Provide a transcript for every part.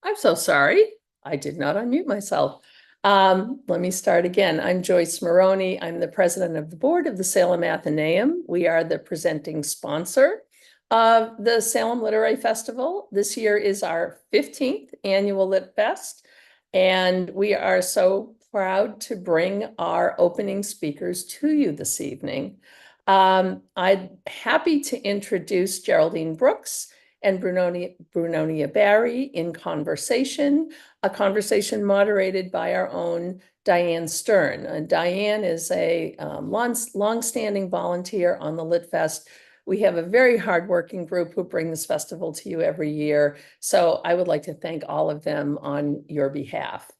I'm so sorry. I did not unmute myself. Let me start again. I'm Joyce Maroney. I'm the president of the board of the Salem Athenaeum. We are the presenting sponsor of the Salem Literary Festival. This year is our 15th annual Lit Fest, and we are so proud to bring our opening speakers to you this evening. I'm happy to introduce Geraldine Brooks and Brunonia Barry in conversation, a conversation moderated by our own Diane Stern. Diane is a long-standing volunteer on the Lit Fest. We have a very hardworking group who bring this festival to you every year. So I would like to thank all of them on your behalf.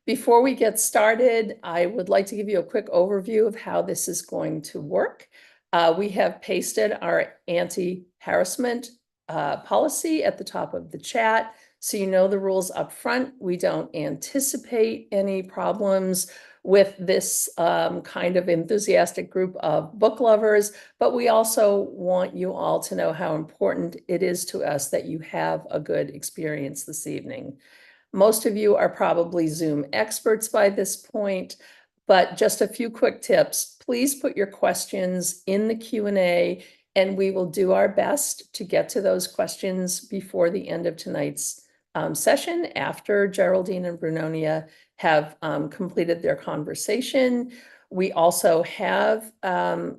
Before we get started, I would like to give you a quick overview of how this is going to work. We have pasted our anti-harassment policy at the top of the chat, so you know the rules up front. We don't anticipate any problems with this kind of enthusiastic group of book lovers, but we also want you all to know how important it is to us that you have a good experience this evening. Most of you are probably Zoom experts by this point, but just a few quick tips. Please put your questions in the Q&A, and we will do our best to get to those questions before the end of tonight's session, after Geraldine and Brunonia have completed their conversation. We also have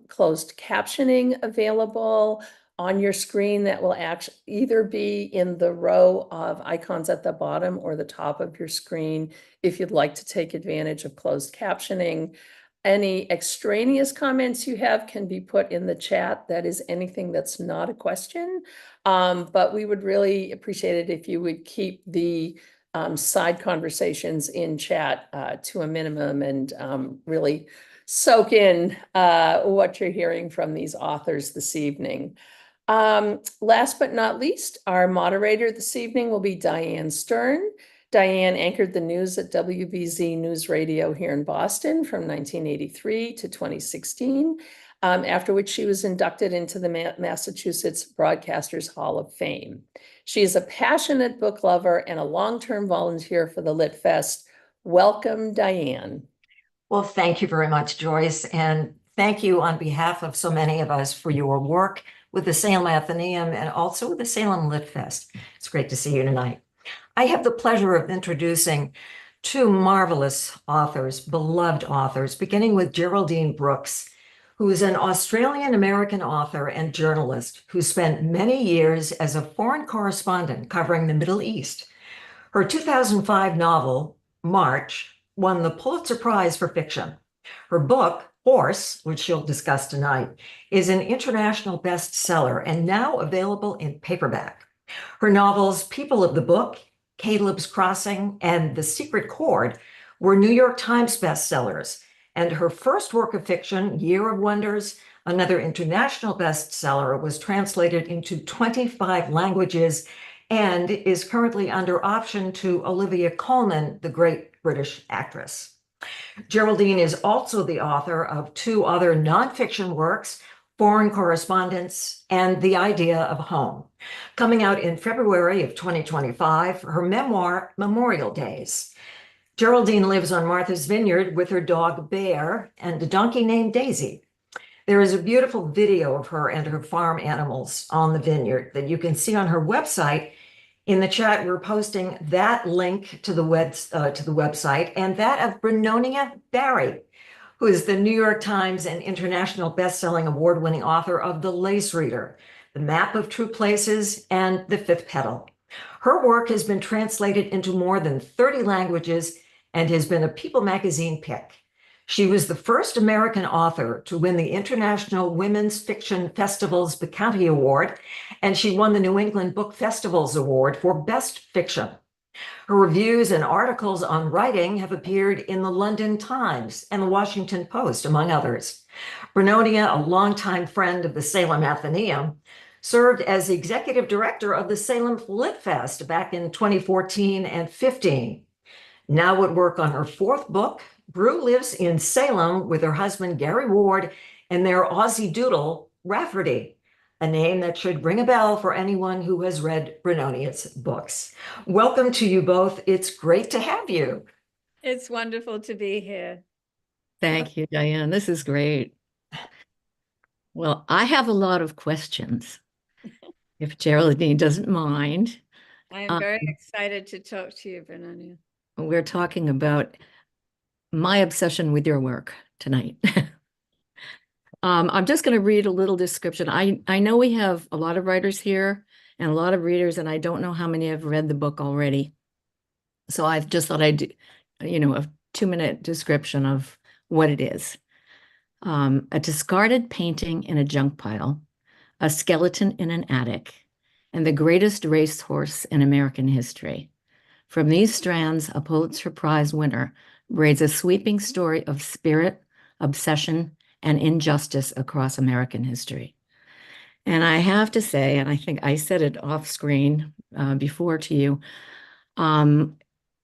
closed captioning available on your screen that will actually either be in the row of icons at the bottom or the top of your screen if you'd like to take advantage of closed captioning. Any extraneous comments you have can be put in the chat. That is anything that's not a question. But we would really appreciate it if you would keep the side conversations in chat to a minimum and really soak in what you're hearing from these authors this evening. Last but not least, our moderator this evening will be Diane Stern. Diane anchored the news at WBZ News Radio here in Boston from 1983 to 2016, after which she was inducted into the Massachusetts Broadcasters Hall of Fame. She is a passionate book lover and a long-term volunteer for the Lit Fest. Welcome, Diane. Well, thank you very much, Joyce, and thank you on behalf of so many of us for your work with the Salem Athenaeum and also with the Salem Lit Fest. It's great to see you tonight. I have the pleasure of introducing two marvelous authors, beloved authors, beginning with Geraldine Brooks, who is an Australian-American author and journalist who spent many years as a foreign correspondent covering the Middle East. Her 2005 novel, March, won the Pulitzer Prize for fiction. Her book, Horse, which she'll discuss tonight, is an international bestseller and now available in paperback. Her novels, People of the Book, Caleb's Crossing, and The Secret Chord were New York Times bestsellers, and her first work of fiction, Year of Wonders, another international bestseller, was translated into 25 languages and is currently under option to Olivia Colman, the great British actress. Geraldine is also the author of two other nonfiction works, Foreign Correspondence and The Idea of Home, coming out in February of 2025, her memoir, Memorial Days. Geraldine lives on Martha's Vineyard with her dog Bear and a donkey named Daisy. There is a beautiful video of her and her farm animals on the vineyard that you can see on her website. In the chat, we're posting that link to the website and that of Brunonia Barry, who is the New York Times and International Best-Selling Award-winning author of The Lace Reader, The Map of True Places, and The Fifth Petal. Her work has been translated into more than 30 languages and has been a People magazine pick. She was the first American author to win the International Women's Fiction Festival's Bacchante Award, and she won the New England Book Festival's Award for Best Fiction. Her reviews and articles on writing have appeared in the London Times and the Washington Post, among others. Brunonia, a longtime friend of the Salem Athenaeum, served as executive director of the Salem Lit Fest back in 2014 and 15. Now at work on her fourth book, Bru lives in Salem with her husband, Gary Ward, and their Aussie doodle, Rafferty. a name that should ring a bell for anyone who has read Brunonia's books. Welcome to you both. It's great to have you. It's wonderful to be here. Thank you, Diane. This is great. Well, I have a lot of questions, if Geraldine doesn't mind. I am very excited to talk to you, Brunonia. We're talking about my obsession with your work tonight. I'm just going to read a little description. I know we have a lot of writers here and a lot of readers, and I don't know how many have read the book already. So I just thought I'd do, a 2-minute description of what it is. A discarded painting in a junk pile, a skeleton in an attic, and the greatest racehorse in American history. From these strands, a Pulitzer Prize winner braids a sweeping story of spirit, obsession, and injustice across American history. And I have to say, and I think I said it off screen before to you,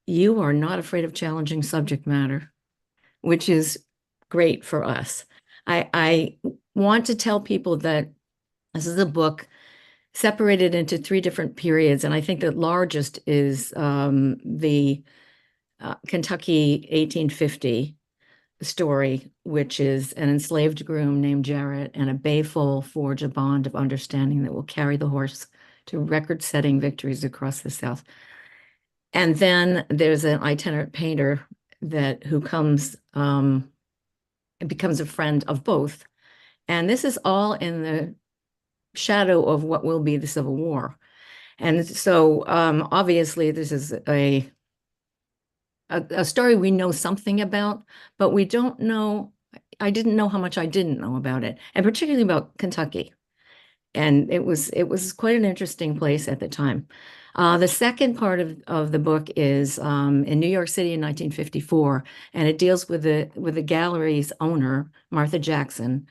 you are not afraid of challenging subject matter, which is great for us. I want to tell people that this is a book separated into 3 different periods, and I think the largest is the Kentucky 1850 story, which is an enslaved groom named Jarrett and a bayfoal forge a bond of understanding that will carry the horse to record-setting victories across the South. And then there's an itinerant painter who comes and becomes a friend of both. And this is all in the shadow of what will be the Civil War. And so obviously this is a story we know something about, but we don't know, I didn't know how much I didn't know about it, and particularly about Kentucky. And it was quite an interesting place at the time. The second part of the book is in New York City in 1954, and it deals with the gallery's owner, Martha Jackson,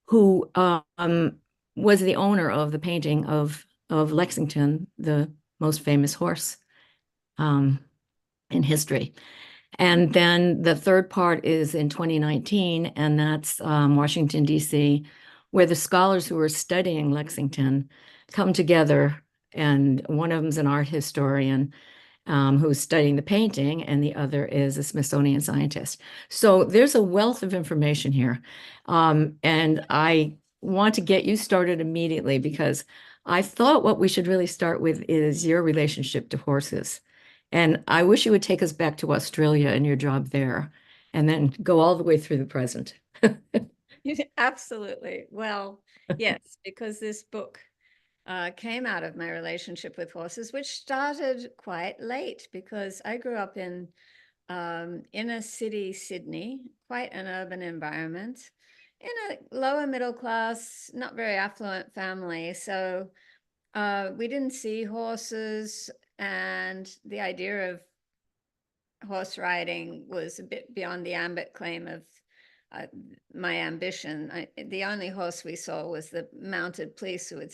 who was the owner of the painting of Lexington, the most famous horse in history. And then the third part is in 2019, and that's Washington, D.C., where the scholars who are studying Lexington come together, and one of them's an art historian who's studying the painting, and the other is a Smithsonian scientist. So there's a wealth of information here. And I want to get you started immediately because I thought what we should really start with is your relationship to horses. And I wish you would take us back to Australia and your job there, and then go all the way through the present. Absolutely. Well, yes, because this book came out of my relationship with horses, which started quite late because I grew up in inner city Sydney, quite an urban environment, in a lower middle class, not very affluent family. So we didn't see horses, and the idea of horse riding was a bit beyond the ambit claim of my ambition. The only horse we saw was the mounted police who would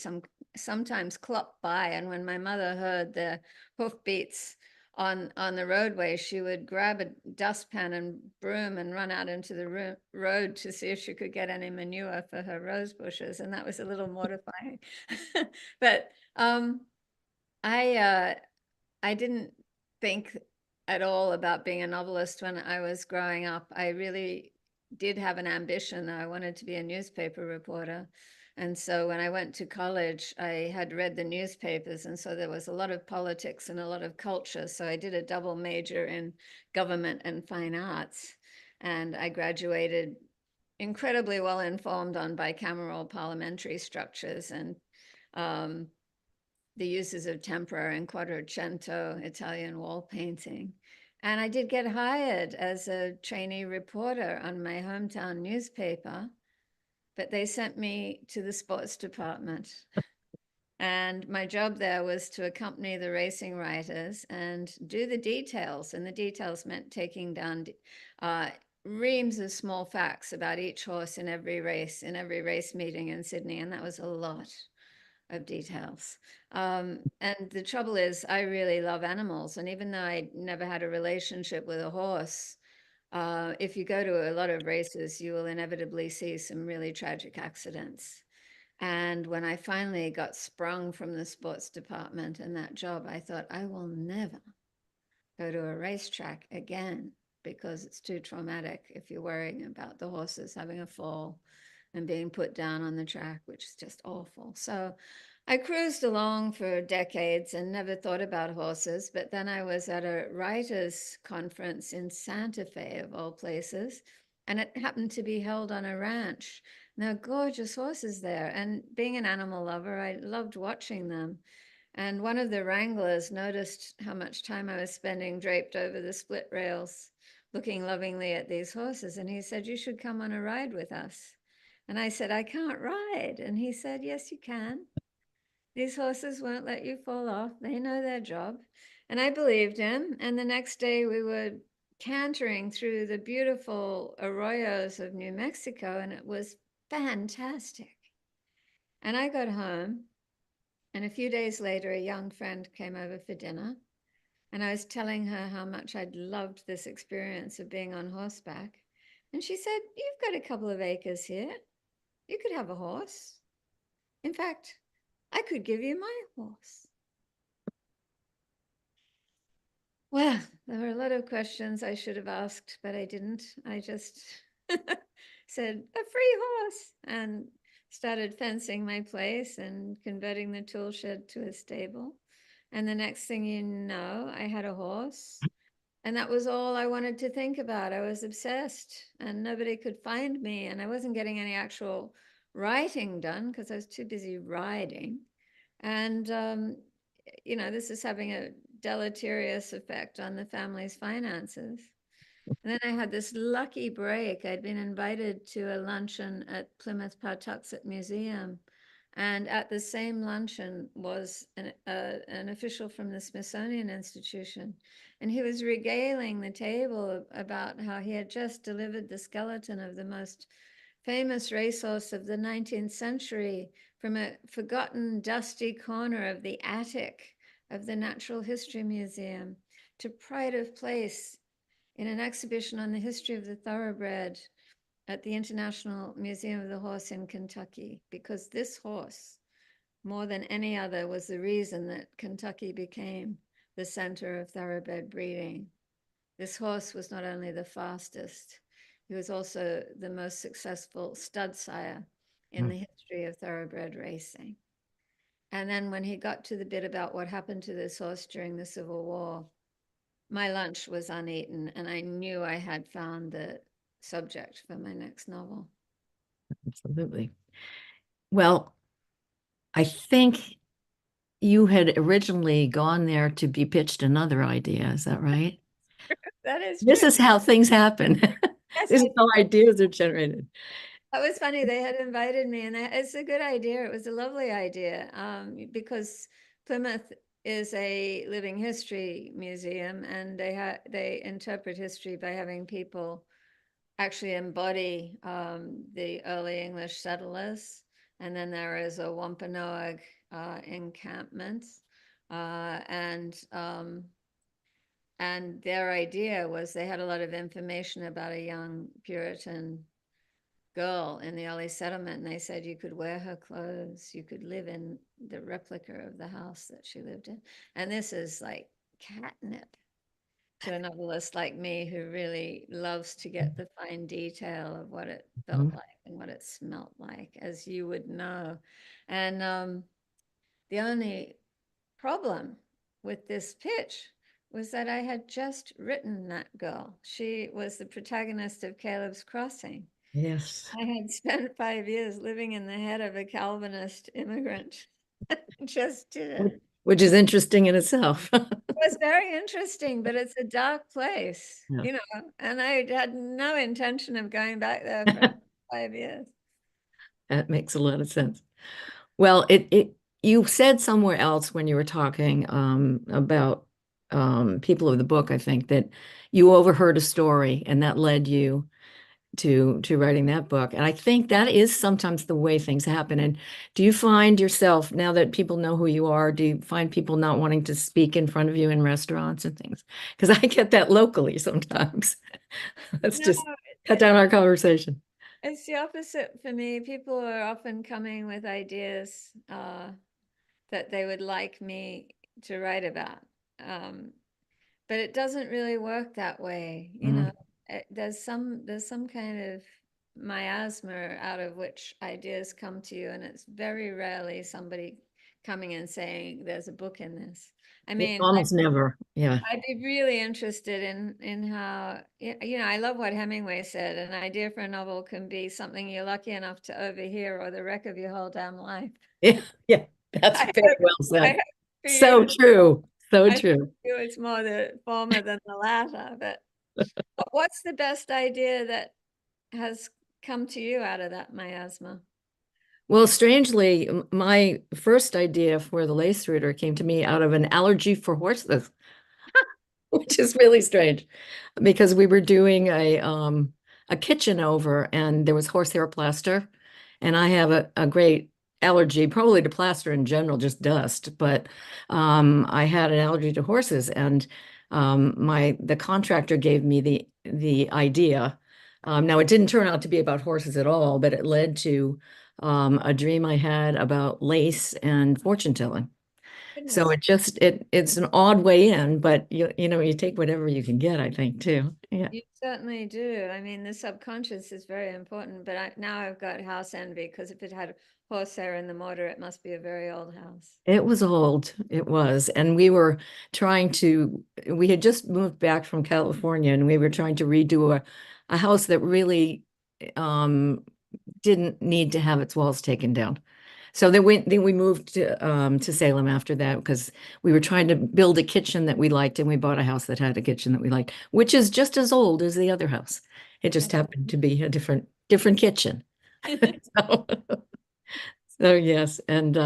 sometimes clop by, and when my mother heard the hoofbeats on the roadway, she would grab a dustpan and broom and run out into the road to see if she could get any manure for her rose bushes, and that was a little mortifying. But I didn't think at all about being a novelist when I was growing up. I really did have an ambition. I wanted to be a newspaper reporter. And so when I went to college, I had read the newspapers. And so there was a lot of politics and a lot of culture. So I did a double major in government and fine arts. And I graduated incredibly well informed on bicameral parliamentary structures and the uses of tempera and Quattrocento Italian wall painting. And I did get hired as a trainee reporter on my hometown newspaper, but they sent me to the sports department. And my job there was to accompany the racing writers and do the details. And the details meant taking down reams of small facts about each horse in every race meeting in Sydney. And that was a lot of details. And the trouble is, I really love animals. And even though I never had a relationship with a horse, if you go to a lot of races, you will inevitably see some really tragic accidents. And when I finally got sprung from the sports department and that job, I thought, I will never go to a racetrack again because it's too traumatic if you're worrying about the horses having a fall and being put down on the track, which is just awful. So I cruised along for decades and never thought about horses. But then I was at a writers' conference in Santa Fe, of all places, and it happened to be held on a ranch. And there are gorgeous horses there. And being an animal lover, I loved watching them. And one of the wranglers noticed how much time I was spending draped over the split rails, looking lovingly at these horses. And he said, "You should come on a ride with us." And I said, "I can't ride." And he said, "Yes, you can. These horses won't let you fall off. They know their job." And I believed him. And the next day we were cantering through the beautiful arroyos of New Mexico, and it was fantastic. And I got home, and a few days later, a young friend came over for dinner. And I was telling her how much I'd loved this experience of being on horseback. And she said, "You've got a couple of acres here. You could have a horse. In fact, I could give you my horse." Well, there were a lot of questions I should have asked, but I didn't. I just said, "A free horse," and started fencing my place and converting the tool shed to a stable. And the next thing you know, I had a horse. And that was all I wanted to think about. I was obsessed, and nobody could find me. And I wasn't getting any actual writing done because I was too busy riding. And, this is having a deleterious effect on the family's finances. And then I had this lucky break. I'd been invited to a luncheon at Plymouth Pawtuxet Museum. And at the same luncheon was an official from the Smithsonian Institution. And he was regaling the table about how he had just delivered the skeleton of the most famous racehorse of the 19th century from a forgotten, dusty corner of the attic of the Natural History Museum to pride of place in an exhibition on the history of the thoroughbred at the International Museum of the Horse in Kentucky, because this horse, more than any other, was the reason that Kentucky became the center of thoroughbred breeding. This horse was not only the fastest, he was also the most successful stud sire in the history of thoroughbred racing. And then when he got to the bit about what happened to this horse during the Civil War, my lunch was uneaten, and I knew I had found the subject for my next novel. Absolutely. Well, I think you had originally gone there to be pitched another idea. Is that right? That is This true. is how things happen. Yes, This is how ideas are generated. that was funny. They had invited me, and it's a good idea. It was a lovely idea, because Plymouth is a living history museum, and they interpret history by having people actually embody the early English settlers. And then there is a Wampanoag encampment, and their idea was they had a lot of information about a young Puritan girl in the early settlement, and they said you could wear her clothes, you could live in the replica of the house that she lived in. And this is like catnip to a novelist like me who really loves to get the fine detail of what it felt like and what it smelt like, as you would know. And the only problem with this pitch was that I had just written that girl. She was the protagonist of Caleb's Crossing. Yes. I had spent 5 years living in the head of a Calvinist immigrant. Just didn't. Which is interesting in itself. It was very interesting, but it's a dark place, Yeah. and I had no intention of going back there for 5 years. That makes a lot of sense. Well, you said somewhere else when you were talking about people of the book, I think, that you overheard a story and that led you to writing that book. And I think that is sometimes the way things happen. And do you find yourself, now that people know who you are, do you find people not wanting to speak in front of you in restaurants and things? Because I get that locally sometimes. Let's just cut down our conversation. It's the opposite for me. People are often coming with ideas that they would like me to write about. Um, but it doesn't really work that way, you know. There's some kind of miasma out of which ideas come to you, and it's very rarely somebody coming and saying there's a book in this. I mean, Almost never. Yeah. I'd be really interested in how, you know, I love what Hemingway said, an idea for a novel can be something you're lucky enough to overhear or the wreck of your whole damn life. Yeah. Yeah. That's I very hope, well I said. hope for So you, true. So I hope true. for you it's more the former than the latter. But what's the best idea that has come to you out of that miasma? Well, strangely, my first idea for the lace reader came to me out of an allergy for horses, which is really strange because we were doing a kitchen over and there was horsehair plaster, and I have a great allergy, probably to plaster in general, just dust, but I had an allergy to horses, and the contractor gave me the idea. Now it didn't turn out to be about horses at all, but it led to a dream I had about lace and fortune telling. So Goodness, it's an odd way in, but you take whatever you can get, I think, too. Yeah. you certainly do. I mean, the subconscious is very important, but now I've got house envy because if it had horsehair in the mortar, it must be a very old house. It was old. It was. And we had just moved back from California, and we were trying to redo a house that really um didn't need to have its walls taken down. So then we moved to Salem after that because we were trying to build a kitchen that we liked, and we bought a house that had a kitchen that we liked, which is just as old as the other house. It just happened to be a different kitchen. So, so yes, and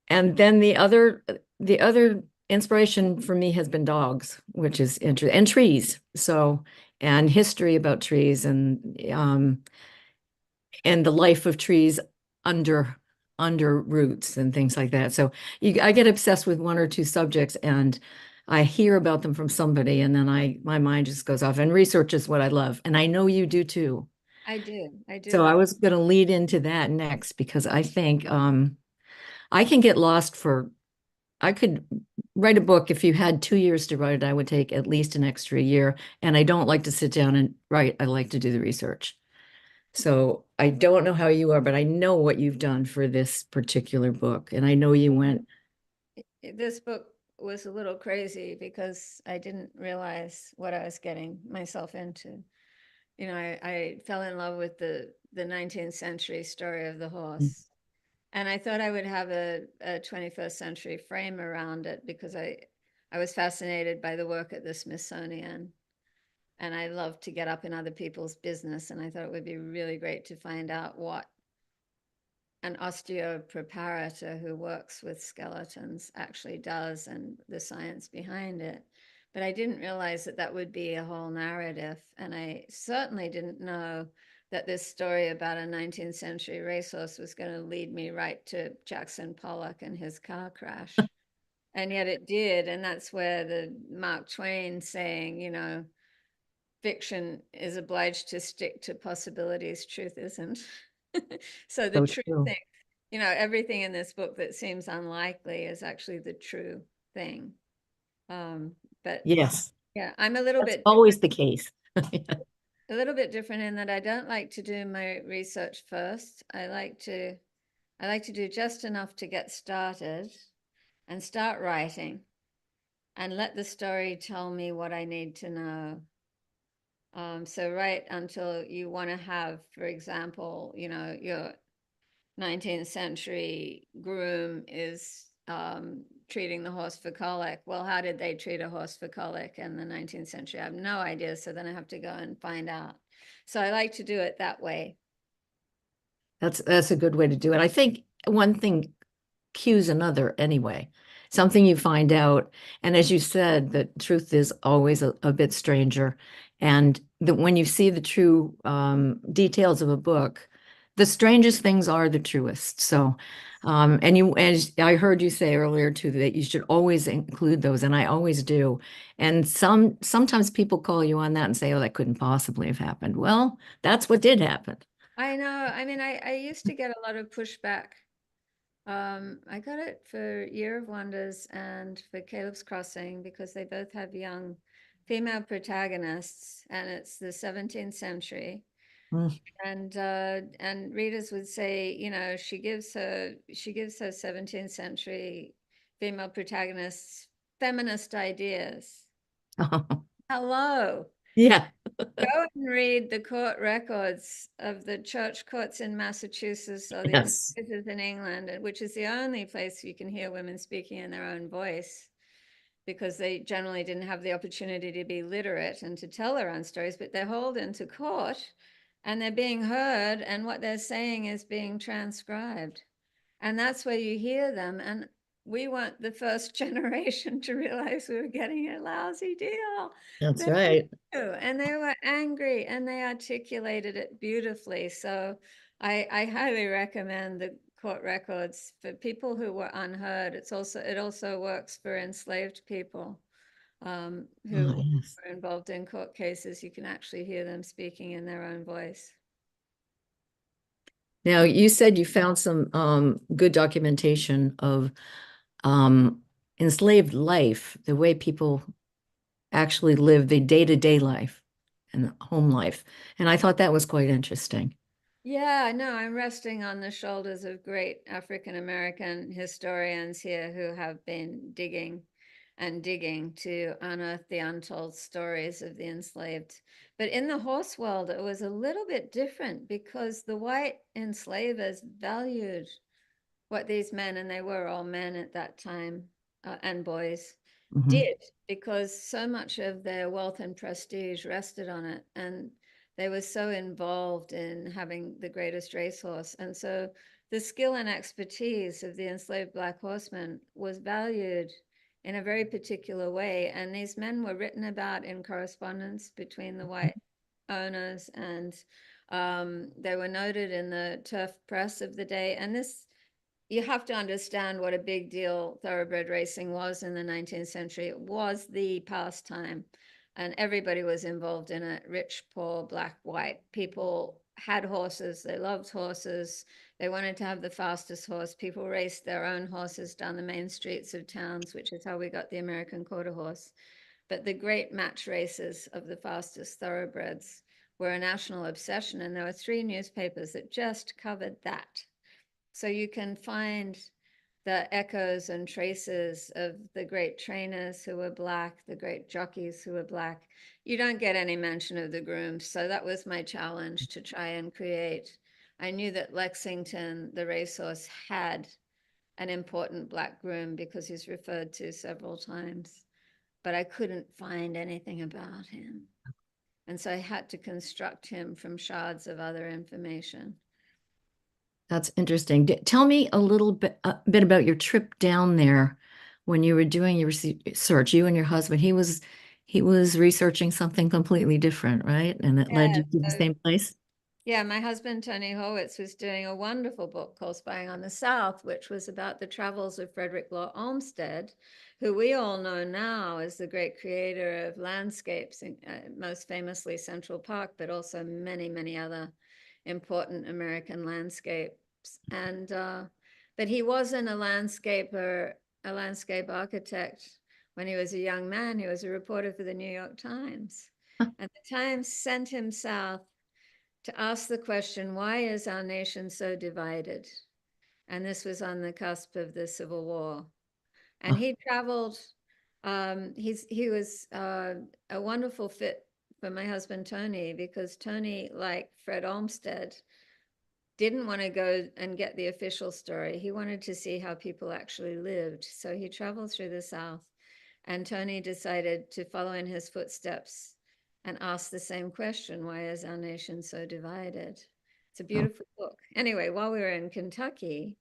then the other inspiration for me has been dogs, which is interesting, and trees. So, and history about trees, and the life of trees under under roots and things like that. So I get obsessed with one or two subjects, and I hear about them from somebody, and then my mind just goes off. And research is what I love, and I know you do too. I do. I do So I love. was going to lead into that next because I think I can get lost for. I could write a book. If you had 2 years to write it, I would take at least an extra year. And I don't like to sit down and write. I like to do the research. So I don't know how you are, but I know what you've done for this particular book. And I know you went, This book was a little crazy because I didn't realize what I was getting myself into. You know, I fell in love with the 19th century story of the horse. And I thought I would have a 21st century frame around it because I was fascinated by the work at the Smithsonian. And I love to get up in other people's business. And I thought it would be really great to find out what an osteopreparator who works with skeletons actually does and the science behind it. But I didn't realize that that would be a whole narrative. And I certainly didn't know that this story about a 19th century racehorse was going to lead me right to Jackson Pollock and his car crash. And yet it did. And that's where the Mark Twain saying, you know, fiction is obliged to stick to possibilities, truth isn't. So the so true true. thing, you know, everything in this book that seems unlikely is actually the true thing. But Yes, yeah, I'm a little that's bit always the case. different in that I don't like to do my research first. I like to do just enough to get started and start writing and let the story tell me what I need to know. So right until you want to have, for example, you know, your 19th century groom is treating the horse for colic. Well, how did they treat a horse for colic in the 19th century? I have no idea. So then I have to go and find out. So I like to do it that way. That's a good way to do it. I think one thing cues another anyway. Something you find out, and as you said, the truth is always a bit stranger. And when you see the true details of a book, the strangest things are the truest. So, and as I heard you say earlier too, that you should always include those, and I always do. And sometimes people call you on that and say, "Oh, that couldn't possibly have happened." Well, that's what did happen. I know. I mean, I used to get a lot of pushback. I got it for Year of Wonders and for Caleb's Crossing because they both have young female protagonists, and it's the 17th century. Mm. And readers would say, you know, she gives her 17th century female protagonists feminist ideas. Hello. Yeah. Go and read the court records of the church courts in Massachusetts or the Yes. institutions in England, which is the only place you can hear women speaking in their own voice, because they generally didn't have the opportunity to be literate and to tell their own stories, but they're hauled into court and they're being heard, and what they're saying is being transcribed. And that's where you hear them. And we weren't the first generation to realize we were getting a lousy deal. That's They right. knew, and they were angry, and they articulated it beautifully. So I highly recommend the court records for people who were unheard. It also works for enslaved people who Oh, yes. were involved in court cases. You can actually hear them speaking in their own voice. Now, you said you found some good documentation of enslaved life, the way people actually live the day-to-day life and home life. And I thought that was quite interesting. Yeah, no, I'm resting on the shoulders of great African American historians here who have been digging and digging to unearth the untold stories of the enslaved. But in the horse world, it was a little bit different because the white enslavers valued what these men, and they were all men at that time, and boys, Mhm. did, because so much of their wealth and prestige rested on it. And they were so involved in having the greatest racehorse. And so the skill and expertise of the enslaved Black horsemen was valued in a very particular way. And these men were written about in correspondence between the white owners, and they were noted in the turf press of the day. And this, you have to understand what a big deal thoroughbred racing was in the 19th century. It was the pastime, and everybody was involved in it. Rich, poor, black, white. People had horses. They loved horses. They wanted to have the fastest horse. People raced their own horses down the main streets of towns, which is how we got the American quarter horse. But the great match races of the fastest thoroughbreds were a national obsession, and there were 3 newspapers that just covered that. So you can find the echoes and traces of the great trainers who were Black, the great jockeys who were Black. You don't get any mention of the grooms. So that was my challenge, to try and create. I knew that Lexington, the racehorse, had an important Black groom because he's referred to several times, but I couldn't find anything about him. And so I had to construct him from shards of other information. That's interesting. Tell me a bit about your trip down there when you were doing your research. You and your husband, he was researching something completely different, right? And it led you to the same place. Yeah, my husband, Tony Horwitz, was doing a wonderful book called Spying on the South, which was about the travels of Frederick Law Olmsted, who we all know now as the great creator of landscapes, most famously Central Park, but also many, many other important American landscapes. And but he wasn't a landscaper, a landscape architect when he was a young man. He was a reporter for the New York Times. And the Times sent him south to ask the question, why is our nation so divided? And this was on the cusp of the Civil War. And he traveled, he was a wonderful fit for my husband, Tony, because Tony, like Fred Olmsted, didn't want to go and get the official story. He wanted to see how people actually lived. So he traveled through the South, and Tony decided to follow in his footsteps and ask the same question, why is our nation so divided? It's a beautiful book. Anyway, while we were in Kentucky,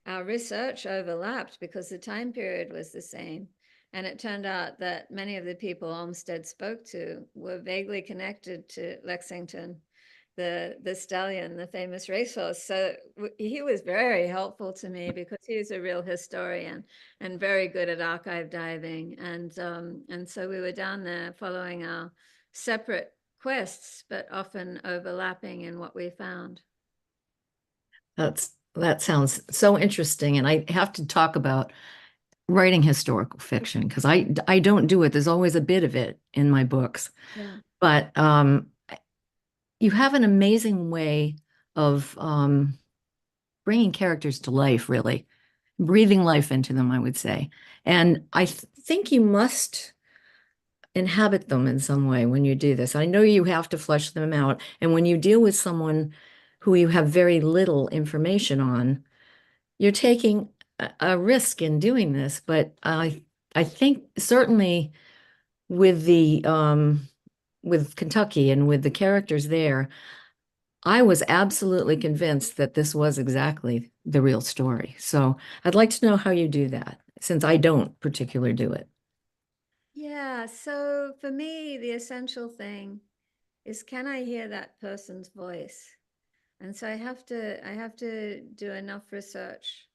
our research overlapped because the time period was the same. And it turned out that many of the people Olmsted spoke to were vaguely connected to Lexington, the stallion, the famous racehorse. So he was very helpful to me because he's a real historian and very good at archive diving. And so we were down there following our separate quests, but often overlapping in what we found. That sounds so interesting. And I have to talk about writing historical fiction because I don't do it. There's always a bit of it in my books. Yeah. But you have an amazing way of bringing characters to life, really, breathing life into them, I would say. And I think you must inhabit them in some way when you do this. I know you have to flesh them out. And when you deal with someone who you have very little information on, you're taking a risk in doing this. But I think certainly with the with Kentucky and with the characters there, I was absolutely convinced that this was exactly the real story. So I'd like to know how you do that, since I don't particularly do it. Yeah, so for me, the essential thing is, can I hear that person's voice? And so I have to do enough research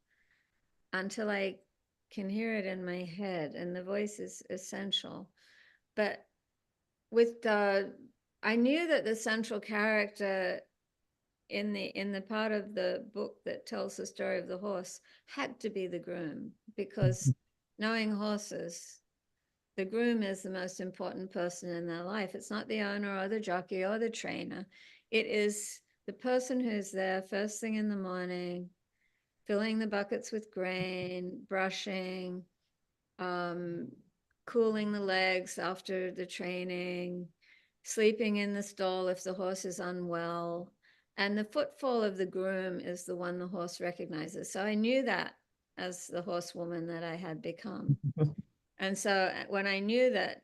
until I can hear it in my head, and the voice is essential. But with I knew that the central character in the part of the book that tells the story of the horse had to be the groom, because knowing horses, the groom is the most important person in their life. It's not the owner or the jockey or the trainer. It is the person who's there first thing in the morning, filling the buckets with grain, brushing, cooling the legs after the training, sleeping in the stall if the horse is unwell. And the footfall of the groom is the one the horse recognizes. So I knew that as the horsewoman that I had become. And so when I knew that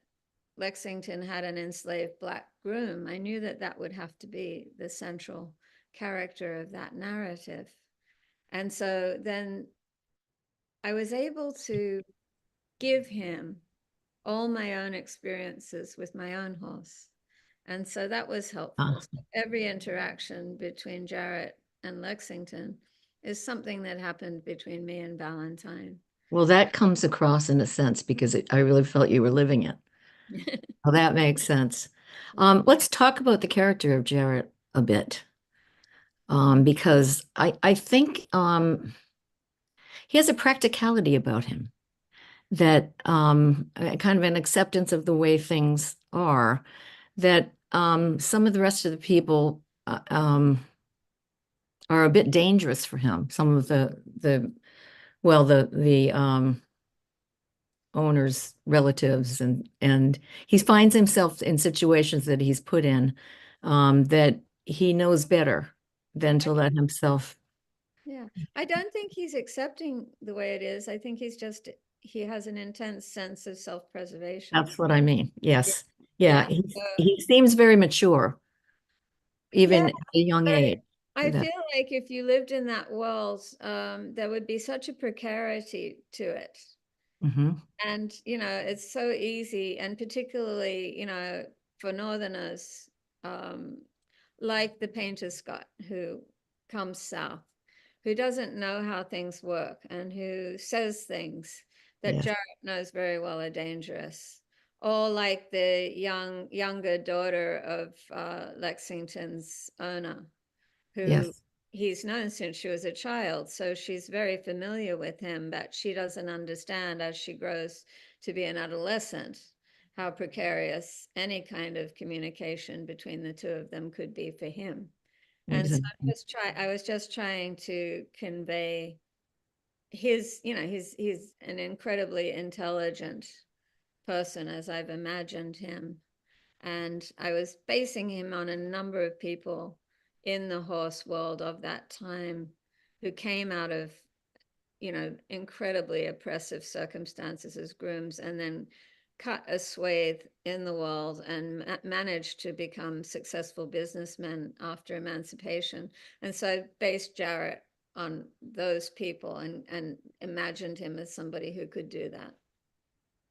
Lexington had an enslaved Black groom, I knew that that would have to be the central character of that narrative. And so then I was able to give him all my own experiences with my own horse. And so that was helpful. So every interaction between Jarrett and Lexington is something that happened between me and Valentine. Well, that comes across in a sense because I really felt you were living it. Well, that makes sense. Let's talk about the character of Jarrett a bit, because I think he has a practicality about him that kind of an acceptance of the way things are that some of the rest of the people are a bit dangerous for him. Some of the well, the owner's relatives and he finds himself in situations that he's put in that he knows better than to let himself. Yeah, I don't think he's accepting the way it is. I think he has an intense sense of self-preservation. That's what I mean. Yes. Yeah. Yeah. He seems very mature, even Yeah, at a young but age. I That, feel like if you lived in that world, there would be such a precarity to it. Mhm. And, it's so easy, and particularly, for Northerners, like the painter Scott, who comes south, who doesn't know how things work and who says things that Yes. Jarrett knows very well are dangerous. Or like the younger daughter of Lexington's owner, who Yes. he's known since she was a child. So she's very familiar with him, but she doesn't understand as she grows to be an adolescent how precarious any kind of communication between the two of them could be for him. And so Exactly. I was just trying to convey he's an incredibly intelligent person as I've imagined him. And I was basing him on a number of people in the horse world of that time who came out of, incredibly oppressive circumstances as grooms and then cut a swathe in the world and managed to become successful businessmen after emancipation. And so I based Jarrett on those people and imagined him as somebody who could do that.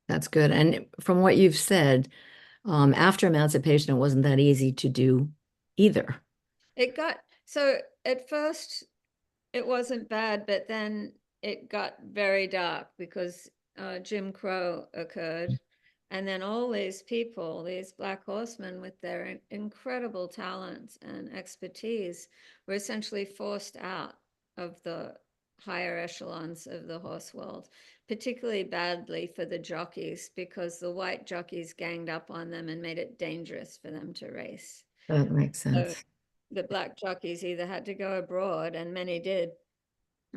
That's good. And from what you've said, after emancipation, it wasn't that easy to do either. It got, so at first it wasn't bad, but then it got very dark because Jim Crow occurred. And then all these people, these Black horsemen with their incredible talents and expertise, were essentially forced out of the higher echelons of the horse world, particularly badly for the jockeys because the white jockeys ganged up on them and made it dangerous for them to race. That makes So sense. the Black jockeys either had to go abroad, and many did,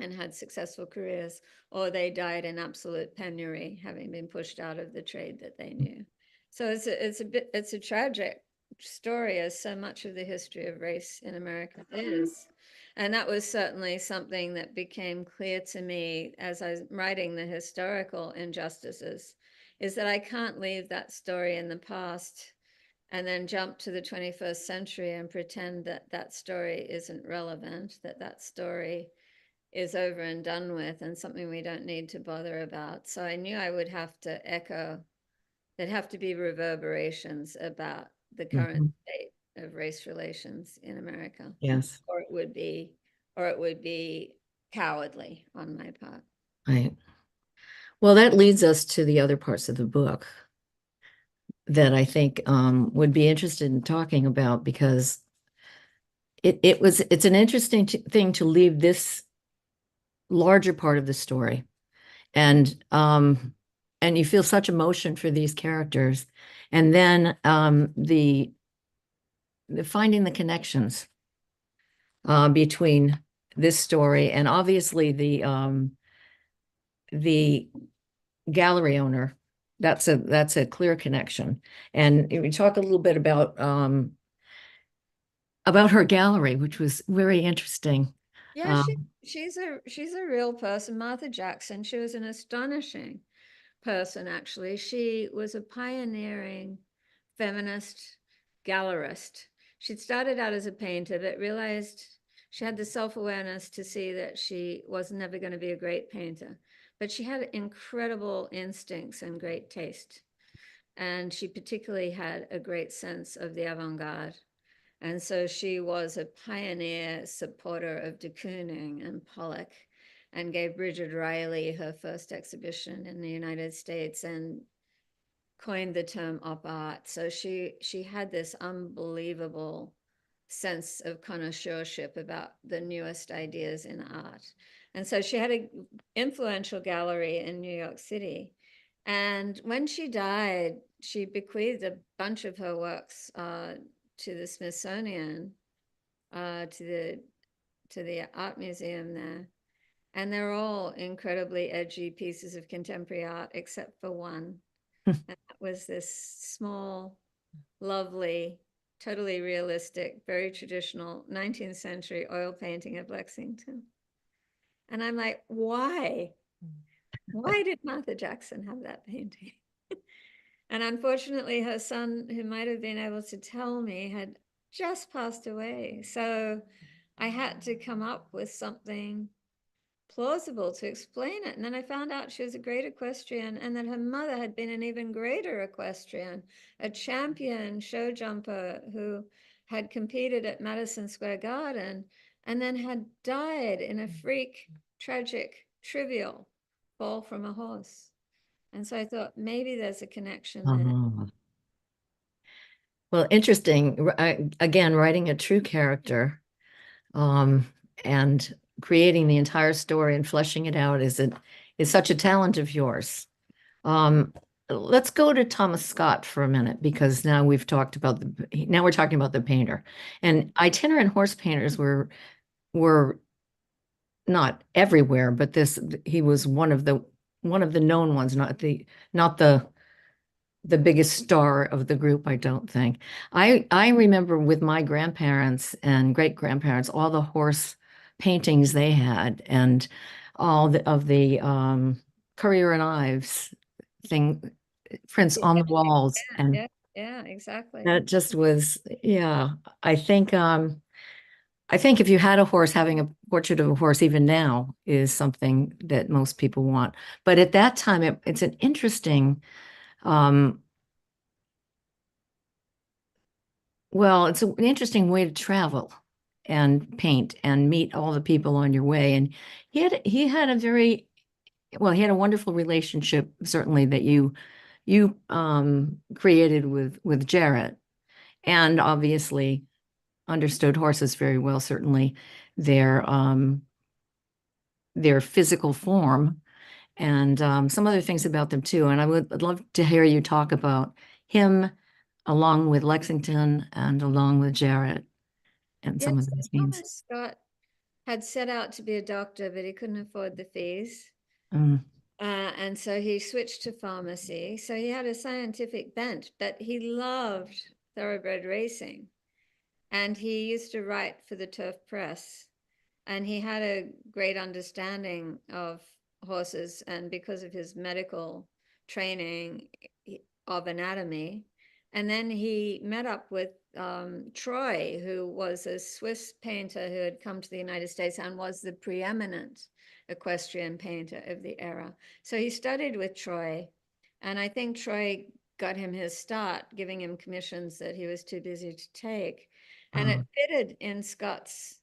and had successful careers, or they died in absolute penury, having been pushed out of the trade that they knew. So it's a tragic story, as so much of the history of race in America is. And that was certainly something that became clear to me as I was writing the historical injustices, is that I can't leave that story in the past and then jump to the 21st century and pretend that that story isn't relevant, that that story is over and done with and something we don't need to bother about. So I knew I would have to echo, there'd have to be reverberations about the current state of race relations in America, Yes, or it would be cowardly on my part. right. Well, that leads us to the other parts of the book that I think would be interested in talking about, because it's an interesting thing to leave this larger part of the story, and you feel such emotion for these characters, and then the finding the connections between this story and obviously the gallery owner. That's a clear connection. And we talk a little bit about her gallery, which was very interesting. Yeah, she's a real person, Martha Jackson. She was an astonishing person, actually. She was a pioneering feminist gallerist. She'd started out as a painter, but realized she had the self-awareness to see that she was never going to be a great painter. But she had incredible instincts and great taste. And she particularly had a great sense of the avant-garde. And so she was a pioneer supporter of de Kooning and Pollock, and gave Bridget Riley her first exhibition in the United States and coined the term op art. So she had this unbelievable sense of connoisseurship about the newest ideas in art. And so she had an influential gallery in New York City. And when she died, she bequeathed a bunch of her works to the Smithsonian, to the art museum there. And they're all incredibly edgy pieces of contemporary art, except for one. And that was this small, lovely, totally realistic, very traditional 19th century oil painting of Lexington. And I'm like, why? Why did Martha Jackson have that painting? And unfortunately, her son, who might have been able to tell me, had just passed away. So I had to come up with something plausible to explain it. And then I found out she was a great equestrian, and that her mother had been an even greater equestrian, a champion show jumper who had competed at Madison Square Garden and then had died in a freak, tragic, trivial fall from a horse. And so I thought maybe there's a connection there. Oh. Well, interesting. Again, writing a true character, and creating the entire story and fleshing it out is such a talent of yours. Let's go to Thomas Scott for a minute, because now we're talking about the painter. And itinerant horse painters were not everywhere, but he was one of the known ones, not the biggest star of the group, I don't think. I remember with my grandparents and great grandparents all the horse paintings they had, and all of the Currier and Ives prints on the walls, and Yeah, exactly. that just was, yeah. I think if you had a horse, having a portrait of a horse even now is something that most people want. But at that time, it's an interesting, well, it's an interesting way to travel. and paint and meet all the people on your way. And he had a very, well, he had a wonderful relationship, certainly, that you created with Jarrett, and obviously understood horses very well, certainly their physical form and some other things about them too. And I'd love to hear you talk about him along with Lexington and along with Jarrett and some of Yes, those things. Thomas Scott had set out to be a doctor, but he couldn't afford the fees. Mm. And so he switched to pharmacy. So he had a scientific bent, but he loved thoroughbred racing. And he used to write for the Turf Press. And he had a great understanding of horses. And because of his medical training of anatomy, and then he met up with Troy, who was a Swiss painter who had come to the United States and was the preeminent equestrian painter of the era. So he studied with Troy, and I think Troy got him his start, giving him commissions that he was too busy to take. And it fitted in Scott's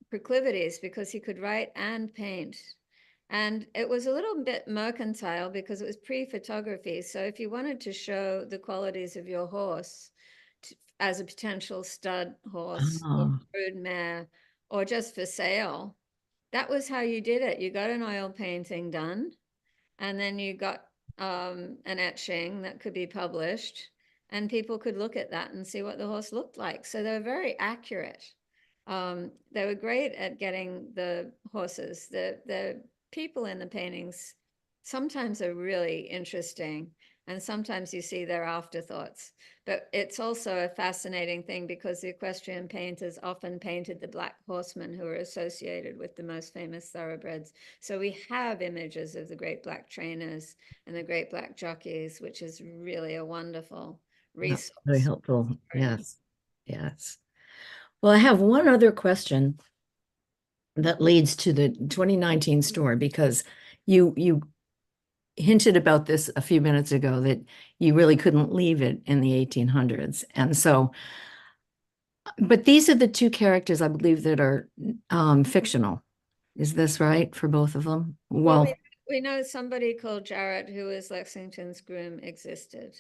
proclivities because he could write and paint. And it was a little bit mercantile because it was pre-photography. So if you wanted to show the qualities of your horse as a potential stud horse or brood mare or just for sale, that was how you did it. You got an oil painting done, and then you got an etching that could be published, and people could look at that and see what the horse looked like. So they were very accurate. They were great at getting the horses. The people in the paintings sometimes are really interesting, and sometimes you see their afterthoughts. But it's also a fascinating thing because the equestrian painters often painted the black horsemen who were associated with the most famous thoroughbreds. So we have images of the great black trainers and the great black jockeys, which is really a wonderful resource. That's very helpful. Yes. Yes. Well, I have one other question that leads to the 2019 story, because you hinted about this a few minutes ago, that you really couldn't leave it in the 1800s. And so, but these are the two characters, I believe, that are fictional. Is this right for both of them? Well, Well, we know somebody called Jarrett, who was Lexington's groom, existed.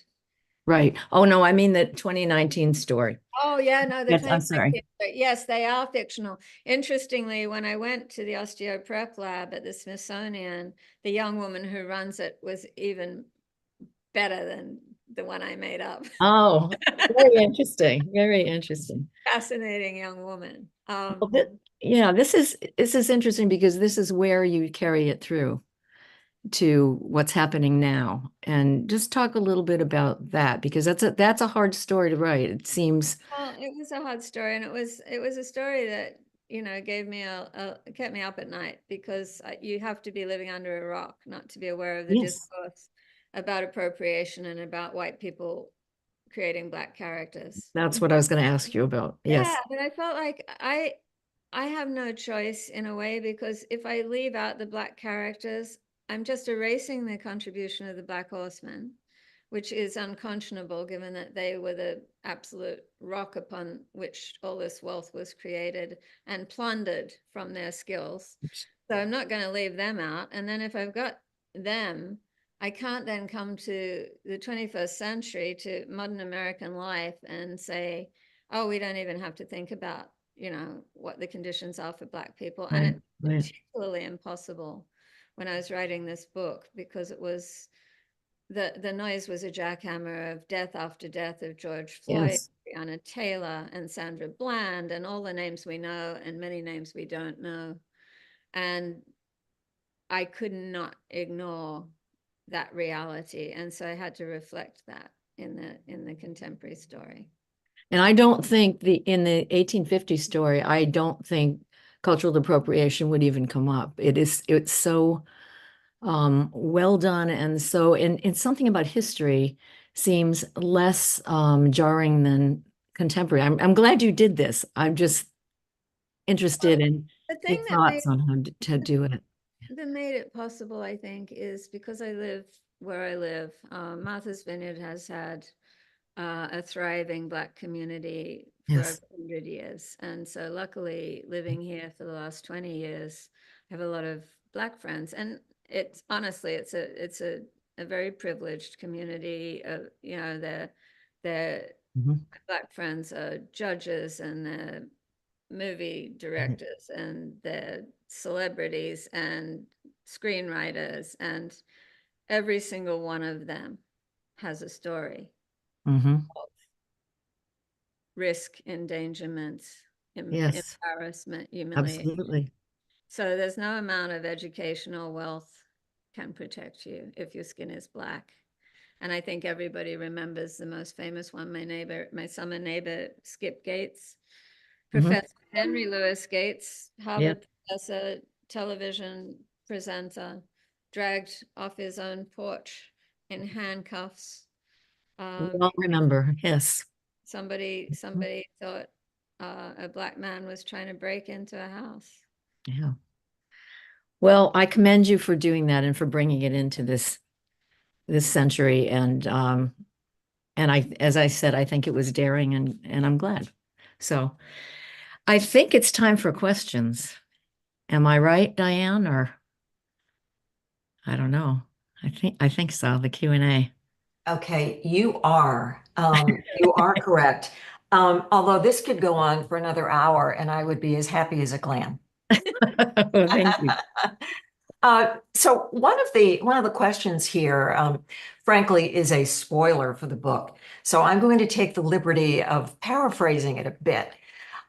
right. Oh, no, I mean the 2019 story. Oh, yeah, no, the Yes, I'm sorry. 2019, yes, they are fictional. Interestingly, when I went to the osteoprep lab at the Smithsonian, the young woman who runs it was even better than the one I made up. Oh, very interesting. Very interesting. Fascinating young woman. Well, yeah, this is interesting because this is where you carry it through to what's happening now. And just talk a little bit about that, because that's a hard story to write. It seems. Well, it was a hard story, and it was a story that, you know, gave me kept me up at night, because you have to be living under a rock not to be aware of the Yes. discourse about appropriation and about white people creating black characters. That's what I was going to ask you about. Yes. Yeah, but I felt like I have no choice in a way, because if I leave out the black characters, I'm just erasing the contribution of the Black Horsemen, which is unconscionable given that they were the absolute rock upon which all this wealth was created and plundered from their skills. So I'm not going to leave them out. And then if I've got them, I can't then come to the 21st century, to modern American life, and say, oh, we don't even have to think about, you know, what the conditions are for Black people. Right, And it's right. particularly impossible when I was writing this book, because it was the noise was a jackhammer of death after death of George Floyd, Yes. Breonna Taylor, and Sandra Bland, and all the names we know and many names we don't know. And I could not ignore that reality, and so I had to reflect that in the contemporary story. And I don't think in the 1850 story, I don't think cultural appropriation would even come up. It's so well done, and so and something about history seems less jarring than contemporary. I'm glad you did this. I'm just interested in The your thing thoughts on how to do it. that made it possible, I think, is because I live where I live. Martha's Vineyard has had a thriving Black community for Yes. over 100 years. And so luckily living here for the last 20 years, I have a lot of Black friends. And it's honestly, it's a very privileged community. You know, they're Mhm. my Black friends are judges and they're movie directors and they're celebrities and screenwriters, and every single one of them has a story Mhm. of risk, endangerment, Yes, embarrassment, humiliation. absolutely. So there's no amount of educational wealth can protect you if your skin is Black. And I think everybody remembers the most famous one, my summer neighbor, Skip Gates, Mhm. Professor Henry Louis Gates, Yeah, Harvard professor, television presenter, dragged off his own porch in handcuffs. we all remember. Yes. Somebody thought a Black man was trying to break into a house. Yeah. Well, I commend you for doing that and for bringing it into this century. And I, as I said, I think it was daring, and I'm glad. So I think it's time for questions. Am I right, Diane? Or I don't know. I think so. The Q&A. Okay, you are correct. Although this could go on for another hour and I would be as happy as a clam. Thank you. So one of the questions here, frankly, is a spoiler for the book. So I'm going to take the liberty of paraphrasing it a bit.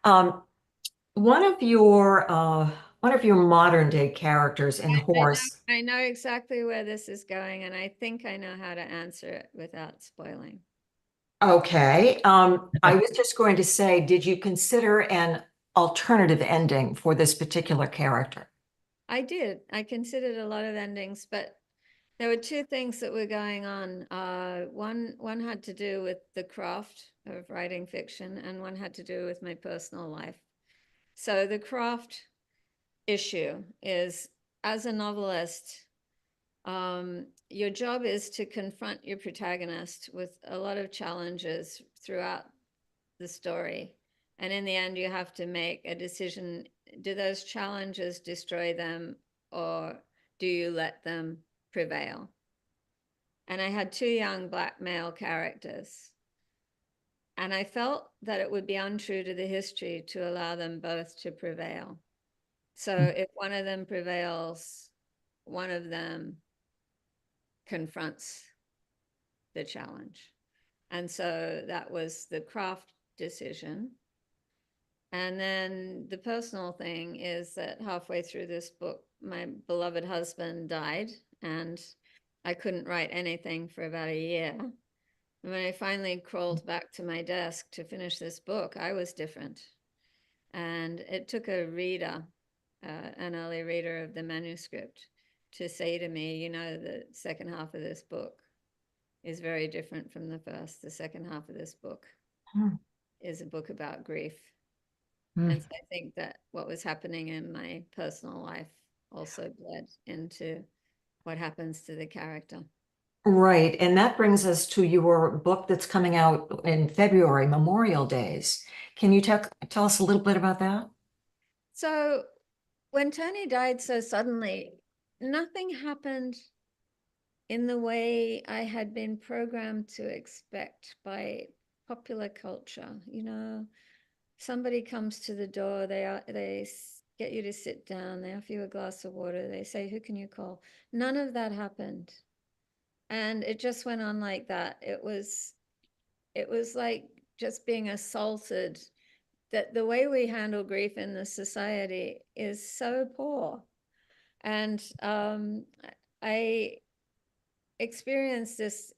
Um, one of your modern day characters in Horse. I know exactly where this is going, and I think I know how to answer it without spoiling. Okay, I was just going to say, did you consider an alternative ending for this particular character? I did. I considered a lot of endings, but there were two things that were going on. One had to do with the craft of writing fiction, and one had to do with my personal life. So the craft issue is, as a novelist, your job is to confront your protagonist with a lot of challenges throughout the story. And in the end, you have to make a decision. Do those challenges destroy them, or do you let them prevail? And I had two young Black male characters. And I felt that it would be untrue to the history to allow them both to prevail. So if one of them prevails, one of them confronts the challenge. And so that was the craft decision. And then the personal thing is that halfway through this book, my beloved husband died, and I couldn't write anything for about a year. And when I finally crawled back to my desk to finish this book, I was different. And it took a reader, an early reader of the manuscript, to say to me, you know, the second half of this book is very different from the first. The second half of this book is a book about grief. And so I think that what was happening in my personal life also bled into what happens to the character. Right, and that brings us to your book that's coming out in February, Memorial Days. Can you tell us a little bit about that? So when Tony died so suddenly, nothing happened in the way I had been programmed to expect by popular culture. You know, somebody comes to the door, they get you to sit down, they offer you a glass of water, they say, who can you call? None of that happened. And it just went on like that. It was like just being assaulted, that the way we handle grief in the society is so poor. And I experienced this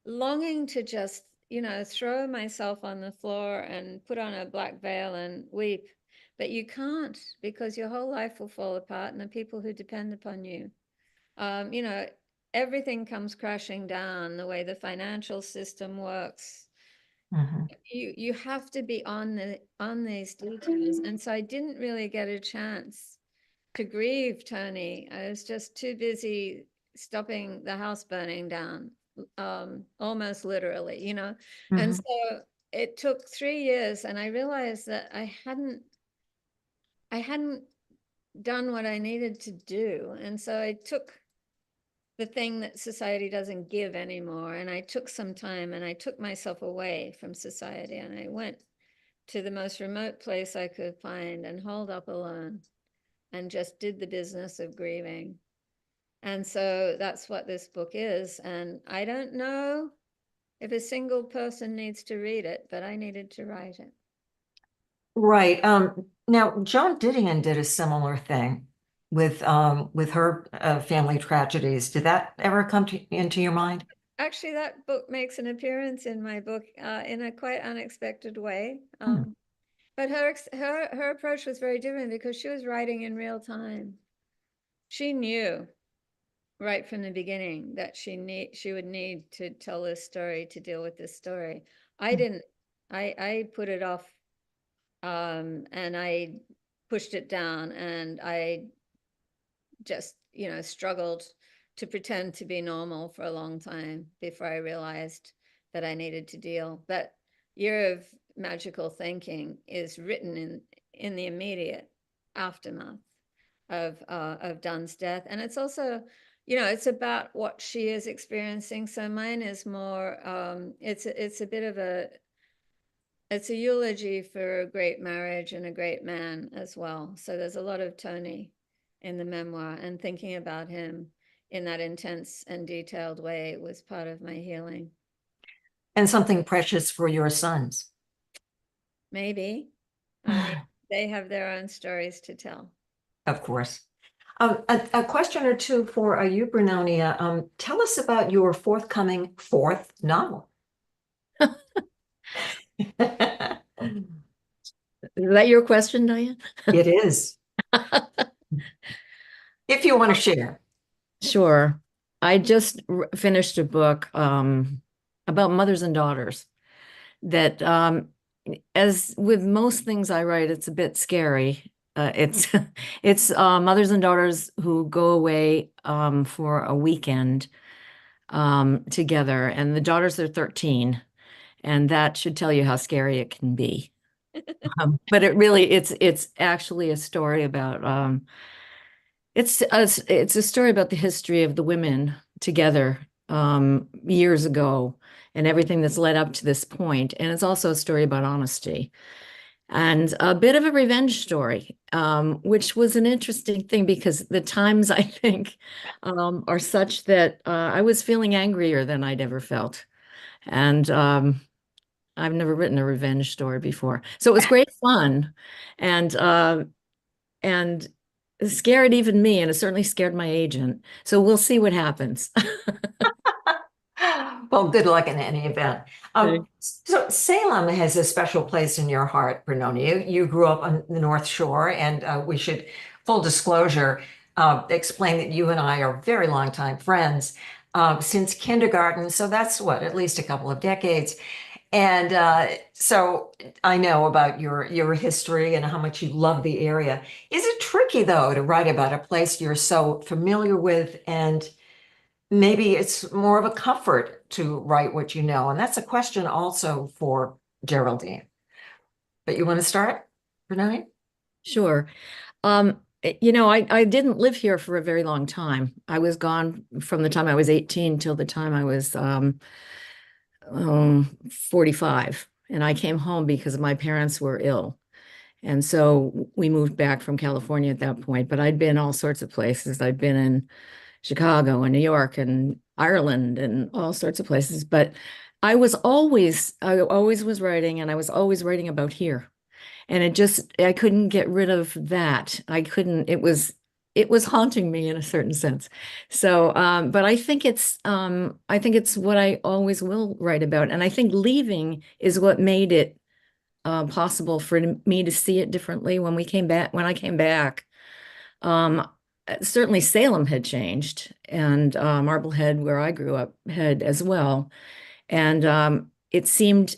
longing to just, you know, throw myself on the floor and put on a black veil and weep. But you can't, because your whole life will fall apart, and the people who depend upon you, you know, everything comes crashing down. The way the financial system works, you have to be on these details. And so I didn't really get a chance to grieve Tony. I was just too busy stopping the house burning down almost literally, And Mhm. so it took 3 years, and I realized that I hadn't done what I needed to do. And so I took the thing that society doesn't give anymore, and I took some time and I took myself away from society, and I went to the most remote place I could find and holed up alone and just did the business of grieving. And so that's what this book is. And I don't know if a single person needs to read it, but I needed to write it. Right. Now, Joan Didion did a similar thing with her family tragedies. Did that ever come into your mind? Actually, that book makes an appearance in my book in a quite unexpected way. But her approach was very different because she was writing in real time. She knew right from the beginning that she would need to tell this story to deal with this story. I didn't. I put it off, and I pushed it down, and I just struggled to pretend to be normal for a long time before I realized that I needed to deal. But Year of Magical Thinking is written in the immediate aftermath of Dunn's death, and it's also it's about what she is experiencing. So mine is more it's a bit of it's a eulogy for a great marriage and a great man as well. So there's a lot of Tony in the memoir, and thinking about him in that intense and detailed way was part of my healing. And something precious for your sons. Maybe. I mean, they have their own stories to tell. Of course. A question or two for you, Brunonia. Tell us about your forthcoming fourth novel. Is that your question, Diane? It is. If you want to share. Sure. I just finished a book about mothers and daughters that, as with most things I write, it's a bit scary. It's it's mothers and daughters who go away for a weekend together, and the daughters are 13, and that should tell you how scary it can be. But it's actually a story about it's a story about the history of the women together years ago and everything that's led up to this point. And it's also a story about honesty and a bit of a revenge story, which was an interesting thing because the times I think are such that I was feeling angrier than I'd ever felt. And I've never written a revenge story before. So it was great fun. And it scared even me, and it certainly scared my agent. So we'll see what happens. Well, good luck in any event. Thanks. So Salem has a special place in your heart, Brunonia. You grew up on the North Shore, and we should, full disclosure, explain that you and I are very long time friends since kindergarten. So that's what, at least a couple of decades. And so I know about your history and how much you love the area. Is it tricky, though, to write about a place you're so familiar with, and maybe it's more of a comfort to write what you know? And that's a question also for Geraldine. But you want to start, Renee? Sure. I didn't live here for a very long time. I was gone from the time I was 18 till the time I was 45. And I came home because my parents were ill. And so we moved back from California at that point. But I'd been all sorts of places. I'd been in Chicago and New York and Ireland and all sorts of places. But I always was writing, and I was always writing about here. And I couldn't get rid of that. It was haunting me in a certain sense. So, but I think it's what I always will write about. And I think leaving is what made it possible for me to see it differently when I came back. Um, Certainly Salem had changed, and Marblehead, where I grew up, had as well. And it seemed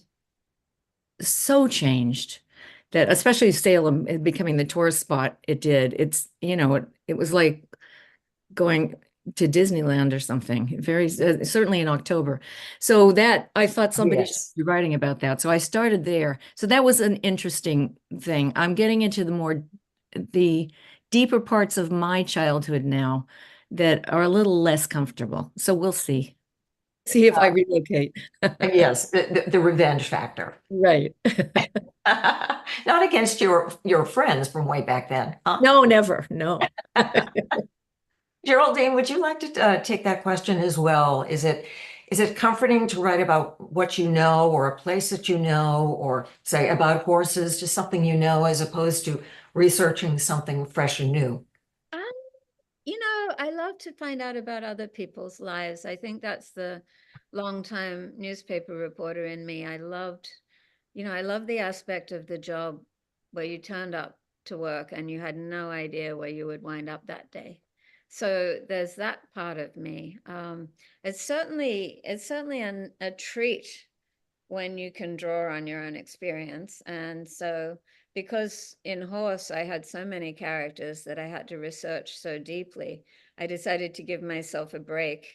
so changed that, especially Salem becoming the tourist spot it did. It was like going to Disneyland or something, very certainly in October. So that I thought somebody should Yes. be writing about that. So I started there. So that was an interesting thing. I'm getting into the deeper parts of my childhood now that are a little less comfortable. So we'll see. See if I relocate. Yes, the revenge factor. Right. Not against your friends from way back then, huh? No, never. No. Geraldine, would you like to take that question as well? Is it comforting to write about what you know, or a place that you know, or say about horses, just something you know, as opposed to researching something fresh and new? Um, I love to find out about other people's lives. I think that's the longtime newspaper reporter in me. I love the aspect of the job where you turned up to work and you had no idea where you would wind up that day. So there's that part of me. It's certainly a treat when you can draw on your own experience. And so, because in Horse I had so many characters that I had to research so deeply, I decided to give myself a break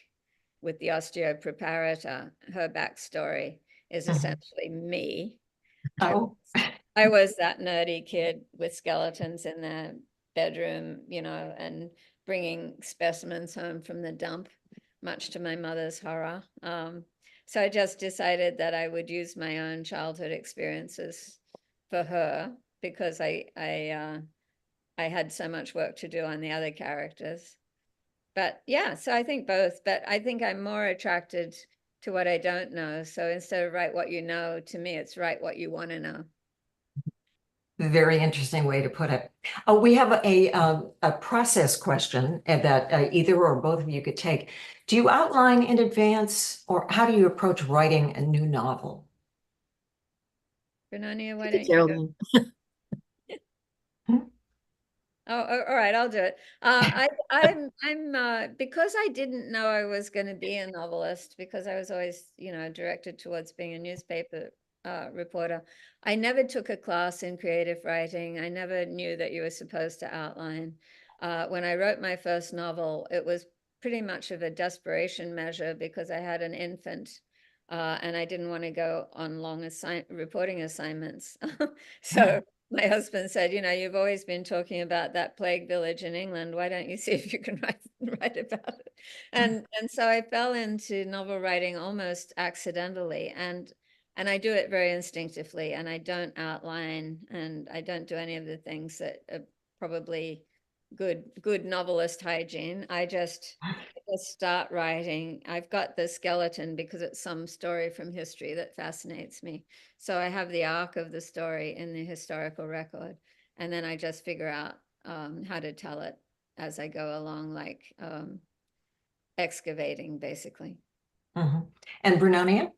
with the osteopreparator. Her backstory is essentially me. Oh, I was that nerdy kid with skeletons in their bedroom, and bringing specimens home from the dump, much to my mother's horror. So I just decided that I would use my own childhood experiences for her, because I had so much work to do on the other characters. But yeah, so I think both, but I think I'm more attracted to what I don't know. So instead of write what you know, to me, it's write what you want to know. very interesting way to put it. We have a process question that either or both of you could take. Do you outline in advance, or how do you approach writing a new novel? Brunonia, why don't you go? Geraldine. Oh, all right, I'll do it. I'm because I didn't know I was going to be a novelist, because I was always, directed towards being a newspaper reporter. I never took a class in creative writing. I never knew that you were supposed to outline. When I wrote my first novel, it was pretty much of a desperation measure, because I had an infant, and I didn't want to go on long reporting assignments. So my husband said, you've always been talking about that plague village in England. Why don't you see if you can write about it? And so I fell into novel writing almost accidentally, and I do it very instinctively, and I don't outline, and I don't do any of the things that are probably good novelist hygiene. I just start writing. I've got the skeleton because it's some story from history that fascinates me. So I have the arc of the story in the historical record, and then I just figure out how to tell it as I go along, like excavating, basically. Mhm. And Brunonia?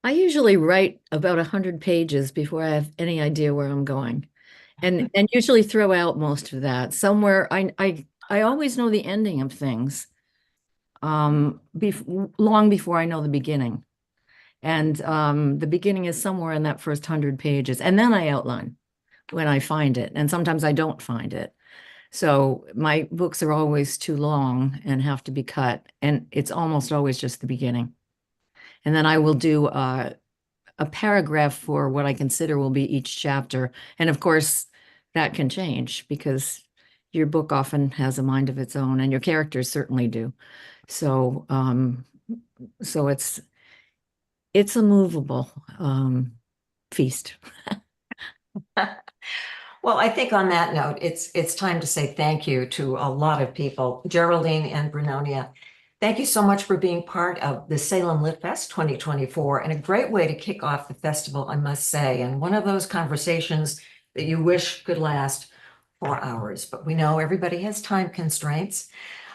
I usually write about 100 pages before I have any idea where I'm going, and usually throw out most of that somewhere. I always know the ending of things, long before I know the beginning, and the beginning is somewhere in that first 100 pages, and then I outline when I find it, and sometimes I don't find it. So my books are always too long and have to be cut, and it's almost always just the beginning. And then I will do a paragraph for what I consider will be each chapter. And of course, that can change, because your book often has a mind of its own, and your characters certainly do. So, so it's a movable feast. Well, I think on that note, it's time to say thank you to a lot of people. Geraldine and Brunonia, thank you so much for being part of the Salem Lit Fest 2024, and a great way to kick off the festival, I must say, and one of those conversations that you wish could last 4 hours, but we know everybody has time constraints.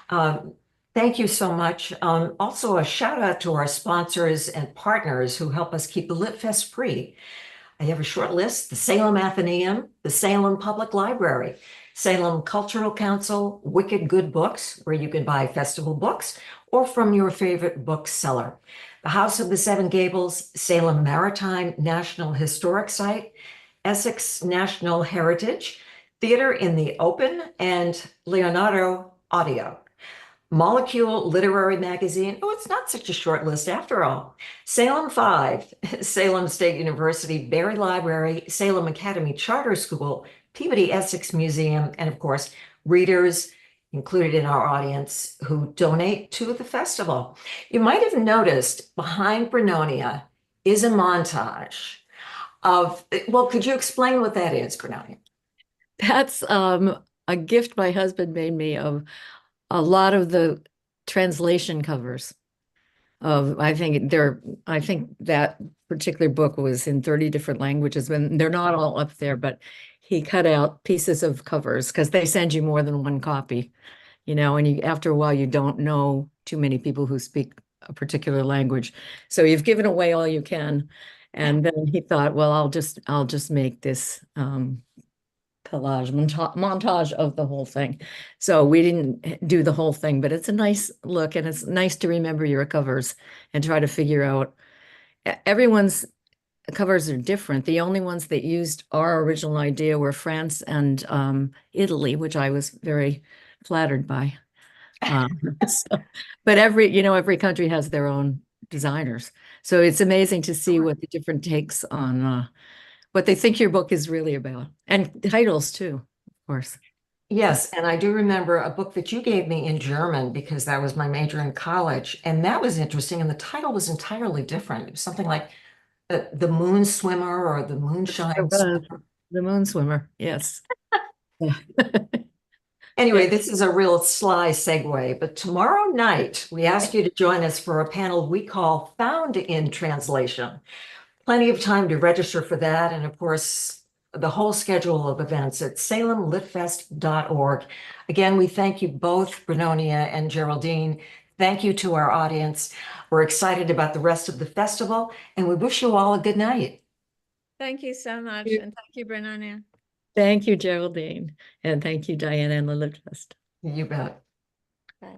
Thank you so much. Also, a shout out to our sponsors and partners who help us keep the Lit Fest free. I have a short list: the Salem Athenaeum, the Salem Public Library, Salem Cultural Council, Wicked Good Books, where you can buy festival books, or from your favorite bookseller, the House of the Seven Gables, Salem Maritime National Historic Site, Essex National Heritage, Theater in the Open, and Leonardo Audio. Molecule Literary Magazine. Oh, it's not such a short list after all. Salem 5, Salem State University, Berry Library, Salem Academy Charter School, Peabody Essex Museum, and of course, readers included in our audience who donate to the festival. You might have noticed behind Brunonia is a montage of, well, could you explain what that is, Brunonia? That's a gift my husband made me of a lot of the translation covers of, I think that particular book was in 30 different languages, and they're not all up there, but he cut out pieces of covers because they send you more than one copy, and after a while you don't know too many people who speak a particular language. So you've given away all you can. And then he thought, well, I'll just make this collage montage of the whole thing. So we didn't do the whole thing, but it's a nice look, and it's nice to remember your covers and try to figure out. Everyone's covers are different. The only ones that used our original idea were France and Italy, which I was very flattered by. But every country has their own designers. So it's amazing to see what the different takes on what they think your book is really about, and titles too, of course. Yes, and I do remember a book that you gave me in German because that was my major in college, and that was interesting. And the title was entirely different. It was something like the Moon Swimmer or the Moonshine Swimmer. The Moon Swimmer, yes. Anyway, this is a real sly segue, but tomorrow night we ask you to join us for a panel we call Found in Translation. Plenty of time to register for that, and of course, the whole schedule of events at salemlitfest.org. Again, we thank you both, Brunonia and Geraldine. Thank you to our audience. We're excited about the rest of the festival, and we wish you all a good night. Thank you so much. And thank you, Brunonia. Thank you, Geraldine. And thank you, Diana and the Litfest. You bet. Bye.